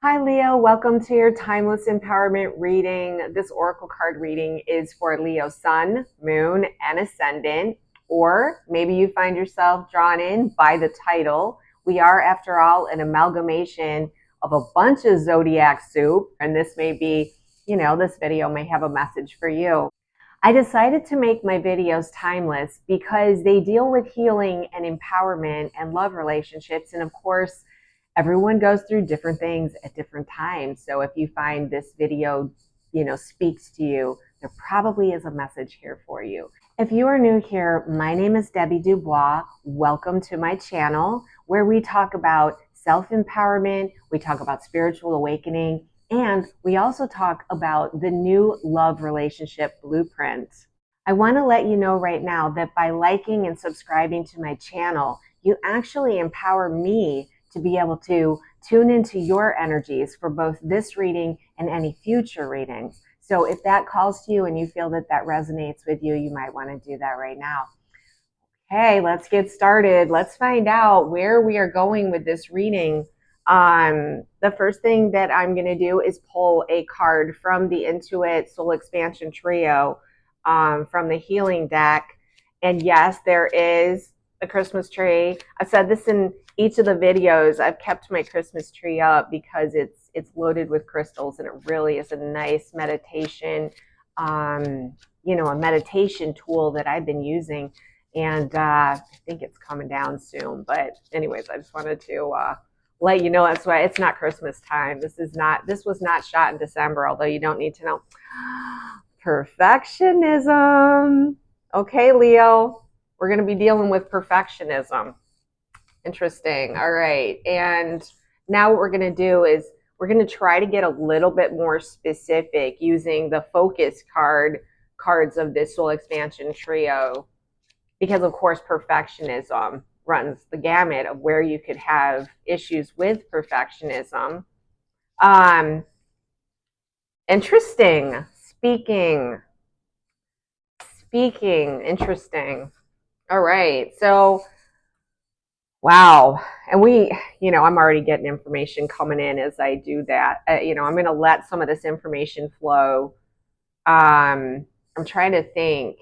Hi, Leo. Welcome to your Timeless Empowerment reading. This Oracle card reading is for Leo Sun, Moon, and Ascendant. Or maybe you find yourself drawn in by the title. We are, after all, an amalgamation of a bunch of zodiac soup. And this may be, this video may have a message for you. I decided to make my videos timeless because they deal with healing and empowerment and love relationships. And of course, everyone goes through different things at different times. So if you find this video, speaks to you, there probably is a message here for you. If you are new here, my name is Debbie Dubois. Welcome to my channel where we talk about self-empowerment, we talk about spiritual awakening, and we also talk about the new love relationship blueprint. I want to let you know right now that by liking and subscribing to my channel, you actually empower me to be able to tune into your energies for both this reading and any future readings. So if that calls to you and you feel that that resonates with you, you might want to do that right now. Okay, let's get started. Let's find out where we are going with this reading. The first thing that I'm going to do is pull a card from the Intuit Soul Expansion Trio from the Healing deck. And yes, there is a Christmas tree. I've said this in each of the videos. I've kept my Christmas tree up because it's loaded with crystals, and it really is a nice meditation, a meditation tool that I've been using. And I think it's coming down soon. But anyways, I just wanted to let you know that's why it's not Christmas time. This was not shot in December, although you don't need to know. Perfectionism. Okay, Leo, we're going to be dealing with perfectionism. Interesting. All right. And now what we're going to do is we're going to try to get a little bit more specific using the focus cards of this Soul Expansion Trio, because of course perfectionism runs the gamut of where you could have issues with perfectionism. Interesting. Speaking, interesting. All right. So, wow. And I'm already getting information coming in as I do that. I'm going to let some of this information flow. I'm trying to think.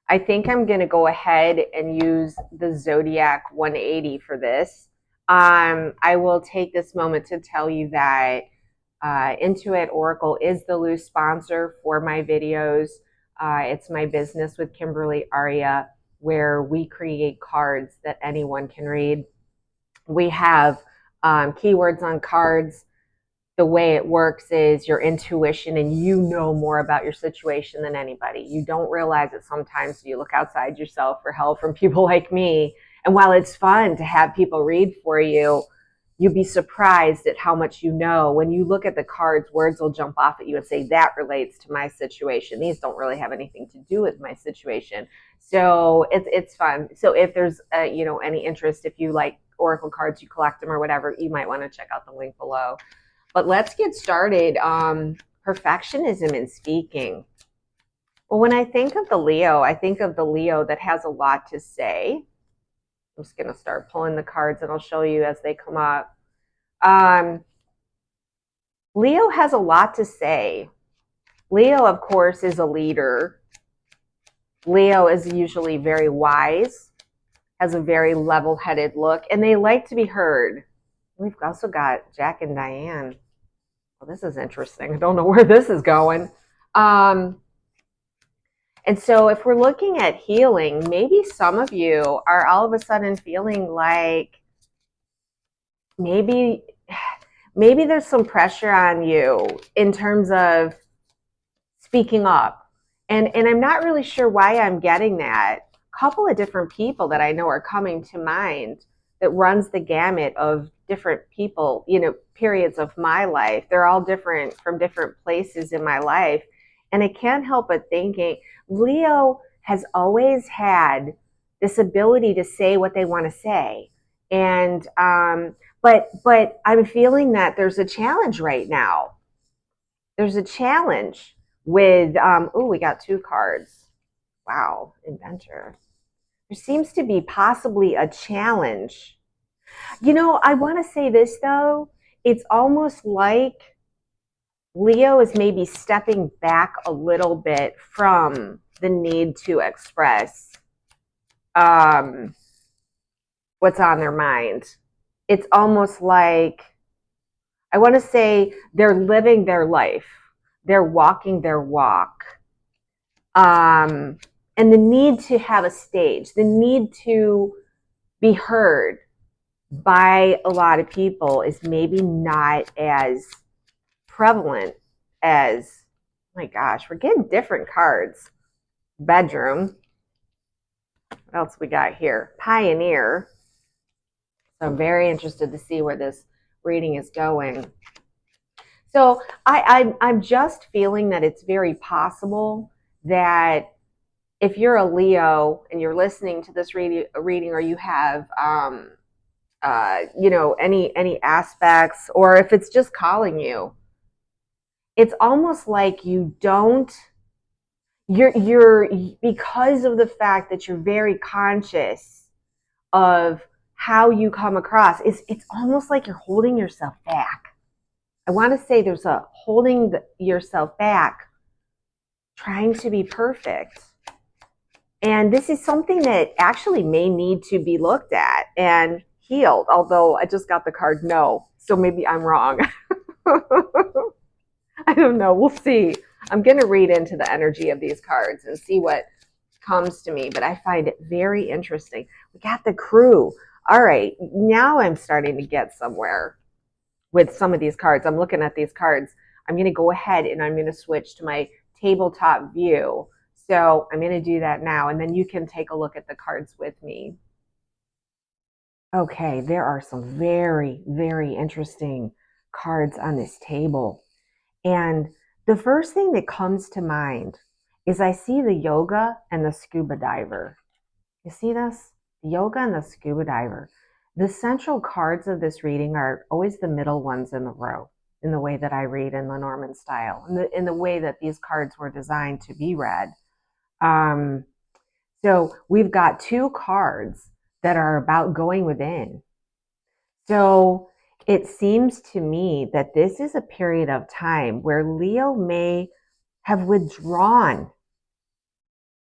I think I'm going to go ahead and use the Zodiac 180 for this. I will take this moment to tell you that Intuit Oracle is the loose sponsor for my videos. It's my business with Kimberly Aria, where we create cards that anyone can read. We have keywords on cards. The way it works is your intuition, and you know more about your situation than anybody. You don't realize it sometimes. You look outside yourself for help from people like me. And while it's fun to have people read for you, you'd be surprised at how much you know. When you look at the cards, words will jump off at you and say, that relates to my situation. These don't really have anything to do with my situation. So it's fun. So if there's any interest, if you like Oracle cards, you collect them or whatever, you might want to check out the link below. But let's get started. Perfectionism in speaking. Well, when I think of the Leo, I think of the Leo that has a lot to say. I'm just going to start pulling the cards and I'll show you as they come up. Leo has a lot to say. Leo, of course, is a leader. Leo is usually very wise, has a very level-headed look, and they like to be heard. We've also got Jack and Diane. Well, this is interesting. I don't know where this is going. And so if we're looking at healing, maybe some of you are all of a sudden feeling like maybe there's some pressure on you in terms of speaking up. And I'm not really sure why I'm getting that. A couple of different people that I know are coming to mind that runs the gamut of different people, periods of my life. They're all different from different places in my life. And I can't help but thinking, Leo has always had this ability to say what they want to say. And, but I'm feeling that there's a challenge right now. There's a challenge with, we got two cards. Wow, inventor. There seems to be possibly a challenge. I want to say this, though. it's almost like Leo is maybe stepping back a little bit from the need to express um, what's on their mind. It's almost like, I want to say, they're living their life, they're walking their walk. Um, and the need to have a stage, the need to be heard by a lot of people is maybe not as prevalent as, my gosh, we're getting different cards. Bedroom. What else we got here? Pioneer. So I'm very interested to see where this reading is going. So I'm just feeling that it's very possible that if you're a Leo and you're listening to this reading, or you have any aspects, or if it's just calling you, it's almost like you're because of the fact that you're very conscious of how you come across. It's almost like you're holding yourself back. I want to say there's a holding yourself back, trying to be perfect. And this is something that actually may need to be looked at and healed, although I just got the card no, so maybe I'm wrong. I don't know. We'll see. I'm going to read into the energy of these cards and see what comes to me, but I find it very interesting. We got the Crew. All right, now I'm starting to get somewhere with some of these cards. I'm looking at these cards. I'm going to go ahead and I'm going to switch to my tabletop view. So I'm going to do that now, and then you can take a look at the cards with me. Okay, there are some very, very interesting cards on this table. And the first thing that comes to mind is I see the yoga and the scuba diver. You see this? The yoga and the scuba diver. The central cards of this reading are always the middle ones in the row, in the way that I read in the Norman style, in the way that these cards were designed to be read. So we've got two cards that are about going within. So it seems to me that this is a period of time where Leo may have withdrawn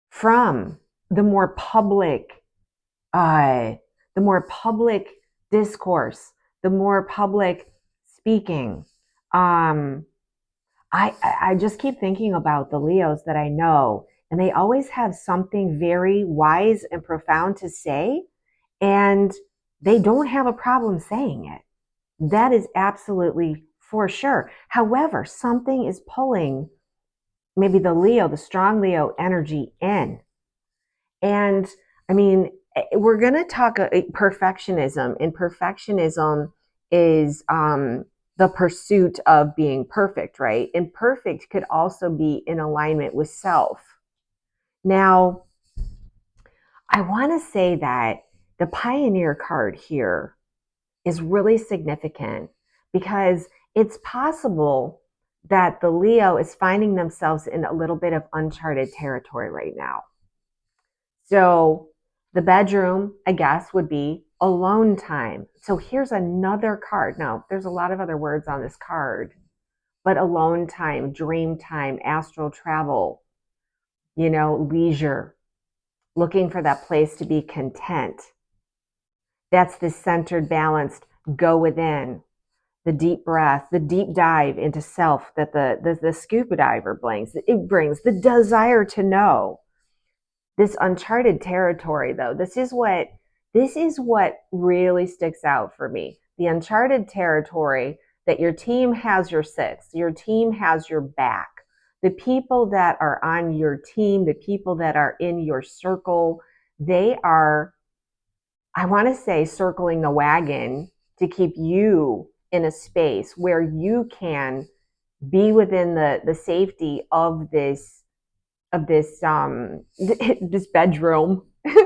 from the more public, uh, discourse, the more public speaking. I just keep thinking about the Leos that I know, and they always have something very wise and profound to say, and they don't have a problem saying it. That is absolutely for sure. However, something is pulling maybe the strong Leo energy in. And I mean, we're going to talk perfectionism, and perfectionism is the pursuit of being perfect, right? And perfect could also be in alignment with self. Now, I want to say that the Pioneer card here is really significant because it's possible that the Leo is finding themselves in a little bit of uncharted territory right now. So the bedroom, I guess, would be alone time. So here's another card. Now, there's a lot of other words on this card, but alone time, dream time, astral travel, leisure, looking for that place to be content. That's the centered, balanced, go within, the deep breath, the deep dive into self that the scuba diver brings. It brings the desire to know. This uncharted territory, though, this is what really sticks out for me. The uncharted territory that your team has your six, your team has your back. The people that are on your team, the people that are in your circle, they are, I want to say, circling the wagon to keep you in a space where you can be within the safety of this this bedroom.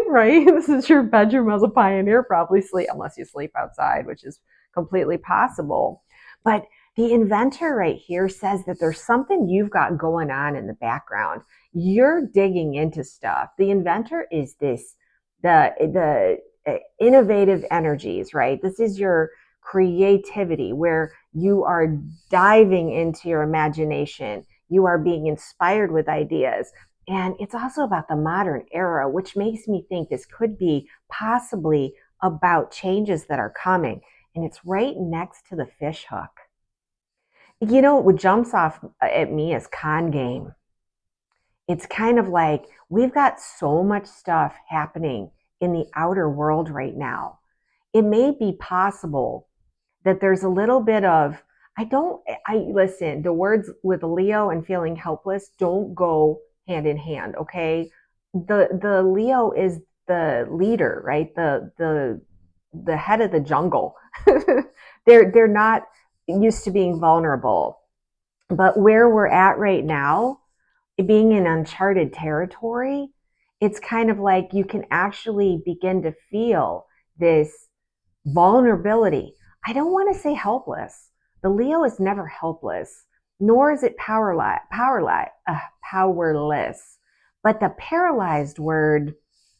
Right? This is your bedroom as a pioneer. Probably sleep, unless you sleep outside, which is completely possible. But the inventor right here says that there's something you've got going on in the background. You're digging into stuff. The inventor is the innovative energies, right? This is your creativity, where you are diving into your imagination. You are being inspired with ideas. And it's also about the modern era, which makes me think this could be possibly about changes that are coming. And it's right next to the fish hook. You know, what jumps off at me is con game. It's kind of like we've got so much stuff happening in the outer world right now. It may be possible that there's a little bit of, I listen, the words with Leo and feeling helpless don't go hand in hand, okay? The Leo is the leader, right? The head of the jungle. They're not used to being vulnerable. But where we're at right now, being in uncharted territory, it's kind of like you can actually begin to feel this vulnerability. I don't want to say helpless. The Leo is never helpless, nor is it powerless. But the paralyzed word,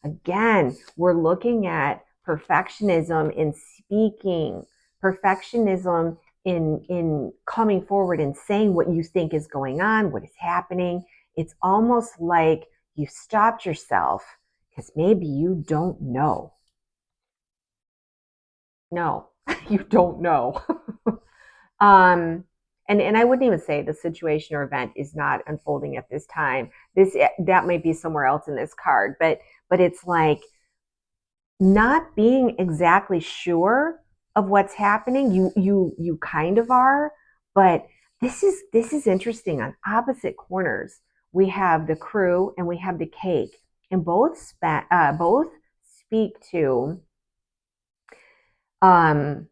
again, we're looking at perfectionism in speaking, perfectionism in coming forward and saying what you think is going on, what is happening. It's almost like you stopped yourself because maybe you don't know. No, you don't know. um, and I wouldn't even say the situation or event is not unfolding at this time. That might be somewhere else in this card, but it's like not being exactly sure of what's happening. You kind of are, but this is interesting. On opposite corners, we have the crew and we have the cake, and both speak to um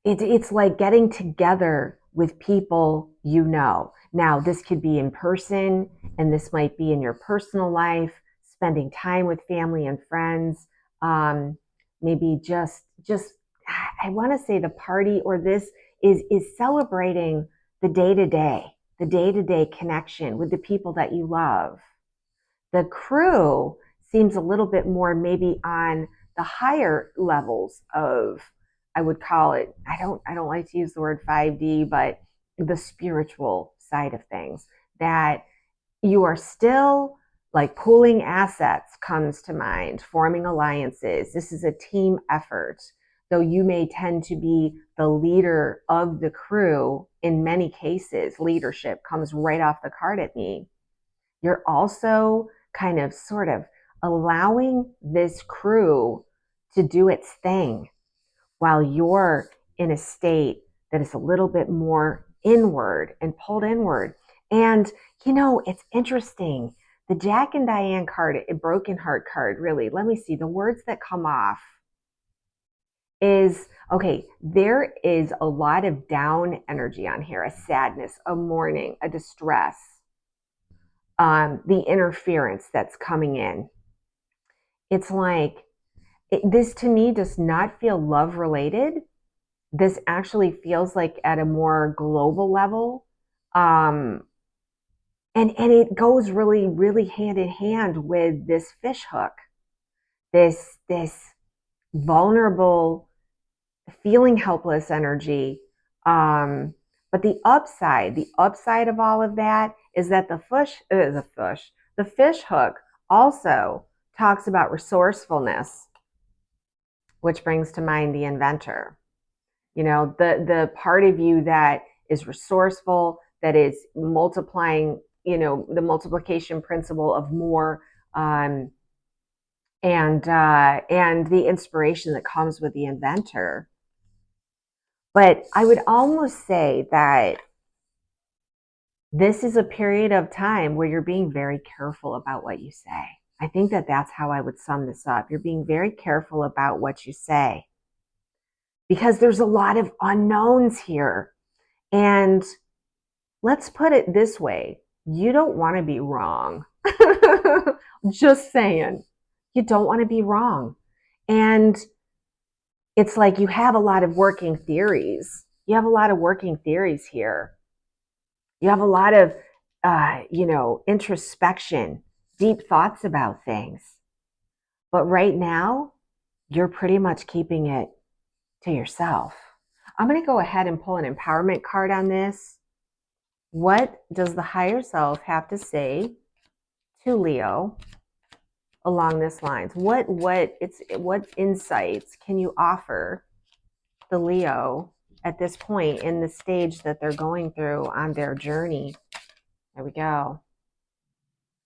it's like getting together with people you know. Now, this could be in person, and this might be in your personal life, spending time with family and friends. Maybe just I want to say the party or this is celebrating the day to day connection with the people that you love. The crew seems a little bit more maybe on the higher levels of, I would call it, I don't like to use the word 5D, but the spiritual side of things, that you are still like pooling assets comes to mind, forming alliances. This is a team effort. Though you may tend to be the leader of the crew, in many cases, leadership comes right off the card at me. You're also kind of sort of allowing this crew to do its thing while you're in a state that is a little bit more inward and pulled inward. And, you know, it's interesting. The Jack and Diane card, a broken heart card, really, let me see, the words that come off is, okay, there is a lot of down energy on here, a sadness, a mourning, a distress, the interference that's coming in. It's like, this to me does not feel love related. This actually feels like at a more global level. And it goes really, really hand in hand with this fish hook, this vulnerable, feeling helpless energy. But the upside of all of that is that the fish hook also talks about resourcefulness, which brings to mind the inventor. You know, the part of you that is resourceful, that is multiplying, you know, the multiplication principle of more, and the inspiration that comes with the inventor. But I would almost say that this is a period of time where you're being very careful about what you say. I think that that's how I would sum this up. You're being very careful about what you say because there's a lot of unknowns here. And let's put it this way, you don't want to be wrong. Just saying, you don't want to be wrong. And it's like you have a lot of working theories. You have a lot of working theories here. You have a lot of, introspection, deep thoughts about things. But right now, you're pretty much keeping it to yourself. I'm going to go ahead and pull an empowerment card on this. What does the higher self have to say to Leo along this lines? What insights can you offer the Leo at this point in the stage that they're going through on their journey? There we go.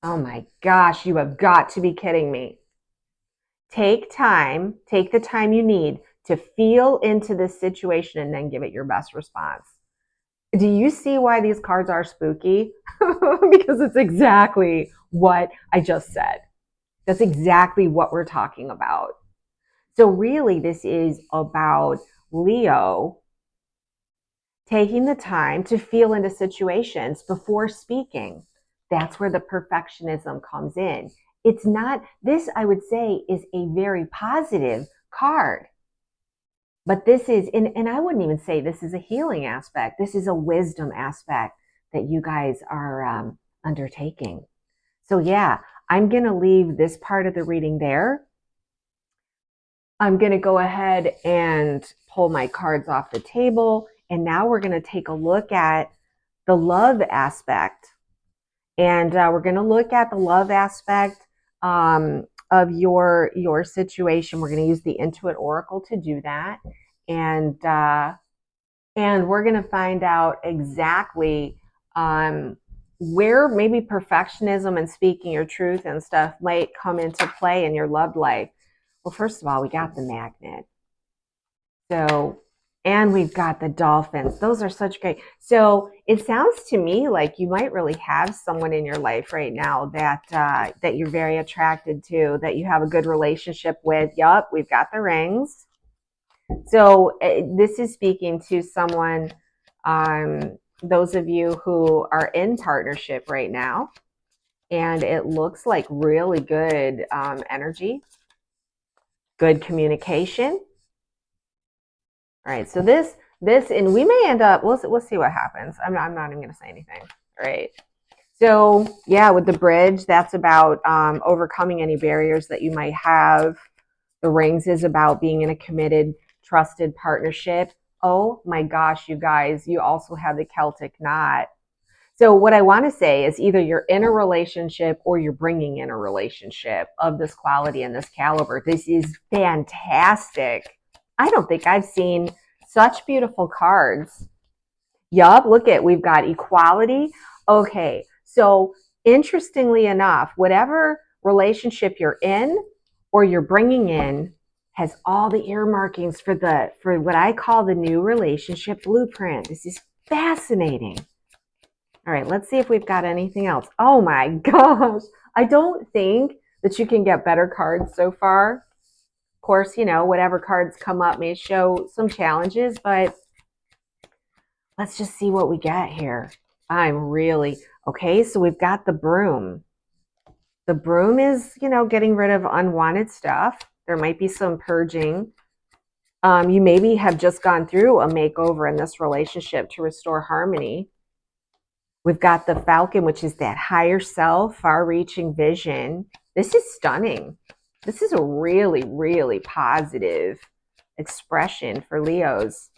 Oh my gosh, you have got to be kidding me. Take the time you need to feel into this situation and then give it your best response. Do you see why these cards are spooky? Because it's exactly what I just said. That's exactly what we're talking about. So really, this is about Leo taking the time to feel into situations before speaking. That's where the perfectionism comes in. It's not, this I would say is a very positive card. But this is, and I wouldn't even say this is a healing aspect. This is a wisdom aspect that you guys are undertaking. So yeah, I'm going to leave this part of the reading there. I'm going to go ahead and pull my cards off the table. And now we're going to take a look at the love aspect. And we're going to look at the love aspect of your situation. We're going to use the Intuit Oracle to do that. And we're going to find out exactly where maybe perfectionism and speaking your truth and stuff might come into play in your love life. Well, first of all, we got the magnet. So, and we've got the dolphins. Those are such great. So it sounds to me like you might really have someone in your life right now that that you're very attracted to, that you have a good relationship with. Yup, we've got the rings. So this is speaking to someone, those of you who are in partnership right now, and it looks like really good energy, good communication. All right, so this, and we may end up, we'll see what happens. I'm not even going to say anything. All right. So yeah, with the bridge, that's about overcoming any barriers that you might have. The rings is about being in a committed, trusted partnership. Oh my gosh, you guys, you also have the Celtic knot. So what I want to say is either you're in a relationship or you're bringing in a relationship of this quality and this caliber. This is fantastic. I don't think I've seen such beautiful cards. Yup, look at, we've got equality. Okay, so interestingly enough, whatever relationship you're in or you're bringing in has all the earmarkings for what I call the new relationship blueprint. This is fascinating. All right, let's see if we've got anything else. Oh my gosh, I don't think that you can get better cards so far. Of course, you know, whatever cards come up may show some challenges, but let's just see what we get here. Okay, so we've got the broom. The broom is, you know, getting rid of unwanted stuff. There might be some purging. You maybe have just gone through a makeover in this relationship to restore harmony. We've got the falcon, which is that higher self, far-reaching vision. This is stunning. This is a really, really positive expression for Leos.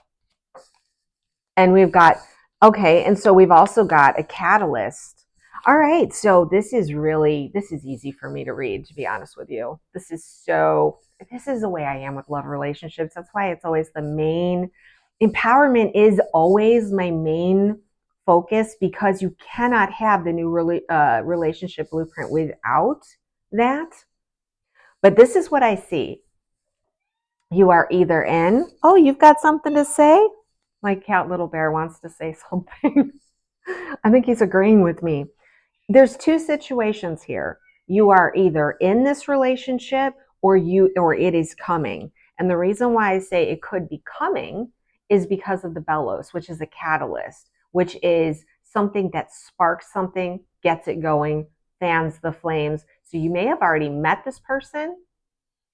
And we've got, okay, and so we've also got a catalyst. All right, so this is easy for me to read, to be honest with you. This is the way I am with love relationships. That's why it's always the main, empowerment is always my main focus, because you cannot have the new relationship blueprint without that. But this is what I see. You are either in, oh, you've got something to say? My cat Little Bear wants to say something. I think he's agreeing with me. There's two situations here. You are either in this relationship or it is coming. And the reason why I say it could be coming is because of the bellows, which is a catalyst, which is something that sparks something, gets it going, fans the flames. So you may have already met this person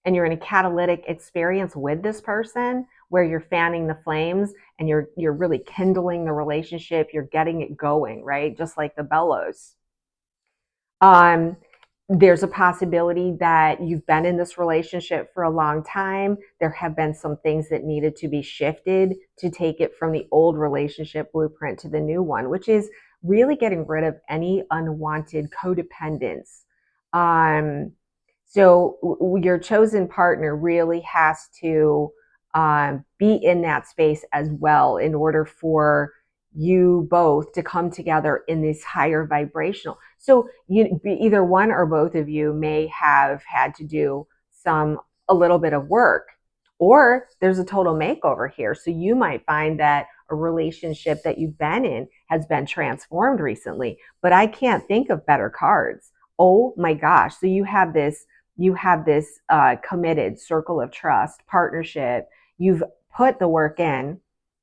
and you're in a catalytic experience with this person where you're fanning the flames and you're really kindling the relationship, you're getting it going, right? Just like the bellows. There's a possibility that you've been in this relationship for a long time. There have been some things that needed to be shifted to take it from the old relationship blueprint to the new one, which is really getting rid of any unwanted codependence. Um, so your chosen partner really has to be in that space as well in order for you both to come together in this higher vibrational. So you either one or both of you may have had to do some a little bit of work, or there's a total makeover here. So you might find that a relationship that you've been in has been transformed recently, but I can't think of better cards. Oh my gosh. So you have this committed circle of trust partnership. You've put the work in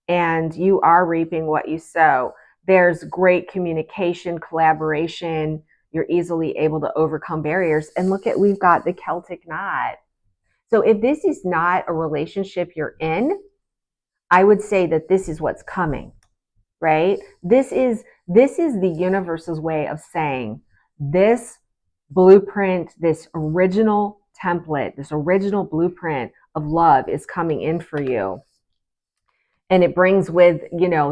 and you are reaping what you sow. There's great communication, collaboration. You're easily able to overcome barriers. And look at, we've got the Celtic knot. So if this is not a relationship you're in, I would say that this is what's coming, right? This is the universe's way of saying this blueprint, this original template, this original blueprint of love is coming in for you. And it brings with,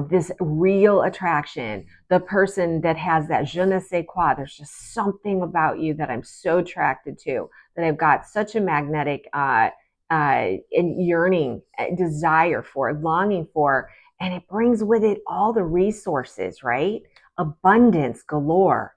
this real attraction, the person that has that je ne sais quoi. There's just something about you that I'm so attracted to, that I've got such a magnetic and yearning, desire for, longing for. And it brings with it all the resources, right? Abundance galore.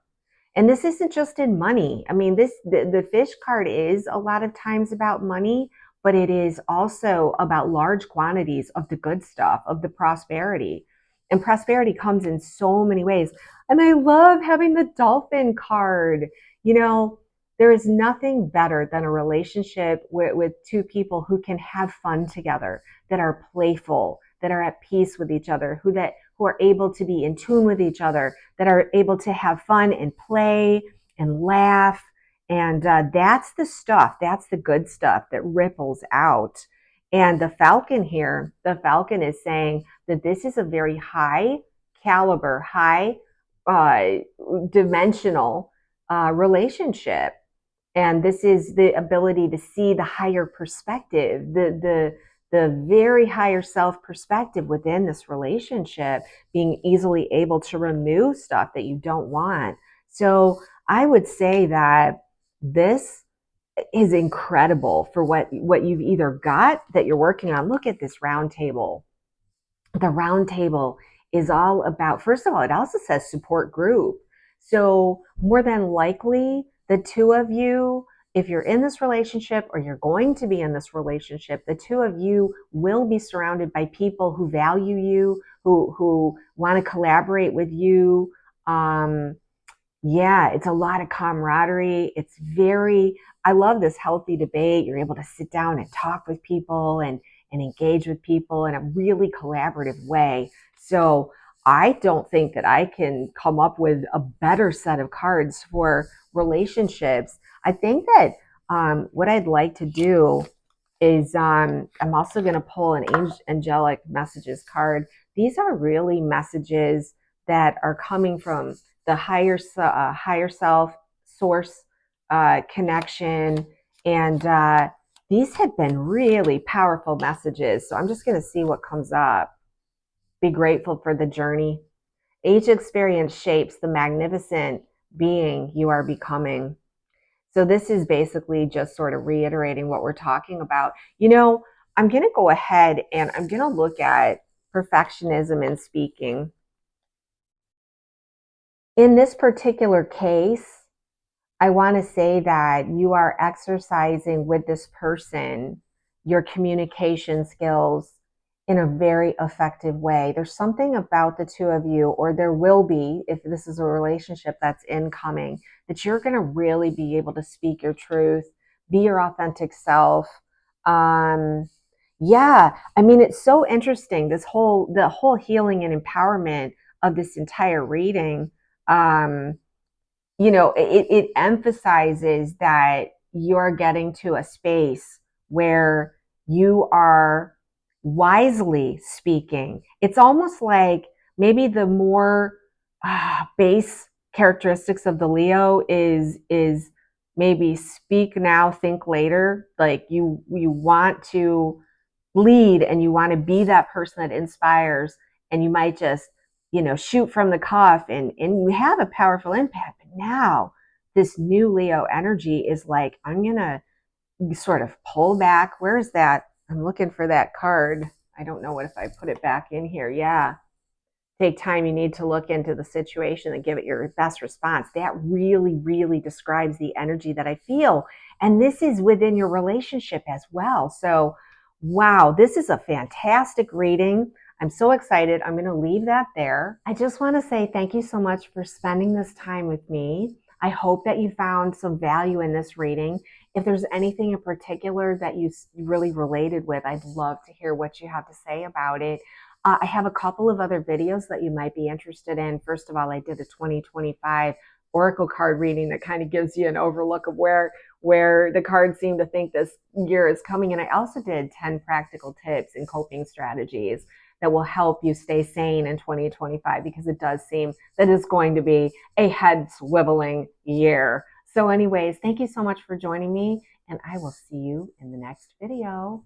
And this isn't just in money. I mean, the fish card is a lot of times about money, but it is also about large quantities of the good stuff, of the prosperity. And prosperity comes in so many ways. And I love having the dolphin card. You know, there is nothing better than a relationship with two people who can have fun together, that are playful, that are at peace with each other, who are able to be in tune with each other, that are able to have fun and play and laugh. And that's the stuff, that's the good stuff that ripples out. And the Falcon here, the Falcon is saying that this is a very high caliber, high uh, dimensional relationship. And this is the ability to see the higher perspective, the very higher self perspective within this relationship, being easily able to remove stuff that you don't want. So I would say that this is incredible for what you've either got that you're working on. Look at this round table. The round table is all about, first of all, it also says support group. So more than likely, the two of you, if you're in this relationship or you're going to be in this relationship, the two of you will be surrounded by people who value you, who want to collaborate with you. Yeah, it's a lot of camaraderie. I love this healthy debate. You're able to sit down and talk with people and engage with people in a really collaborative way. So I don't think that I can come up with a better set of cards for relationships. I think that what I'd like to do is I'm also going to pull an angelic messages card. These are really messages that are coming from the higher self, source connection, and these have been really powerful messages. So I'm just going to see what comes up. Be grateful for the journey. Each experience shapes the magnificent being you are becoming. So this is basically just sort of reiterating what we're talking about. I'm going to go ahead and I'm going to look at perfectionism in speaking. In this particular case, I want to say that you are exercising with this person your communication skills in a very effective way. There's something about the two of you, or there will be, if this is a relationship that's incoming, that you're going to really be able to speak your truth, be your authentic self. Yeah, I mean, it's so interesting. The whole healing and empowerment of this entire reading. Um, it emphasizes that you're getting to a space where you are wisely speaking. It's almost like maybe the more base characteristics of the Leo is maybe speak now, think later. Like you want to lead and you want to be that person that inspires, and you might just, shoot from the cuff, and you have a powerful impact. But now this new Leo energy is like, I'm going to sort of pull back. Where's that? I'm looking for that card. I don't know what if I put it back in here. Yeah. Take time you need to look into the situation and give it your best response. That really, really describes the energy that I feel. And this is within your relationship as well. So, wow, this is a fantastic reading. I'm so excited. I'm going to leave that there. I just want to say thank you so much for spending this time with me. I hope that you found some value in this reading. If there's anything in particular that you really related with, I'd love to hear what you have to say about it. I have a couple of other videos that you might be interested in. First of all, I did a 2025 Oracle card reading that kind of gives you an overlook of where the cards seem to think this year is coming. And I also did 10 practical tips and coping strategies that will help you stay sane in 2025, because it does seem that it's going to be a head swiveling year. So anyways, thank you so much for joining me, and I will see you in the next video.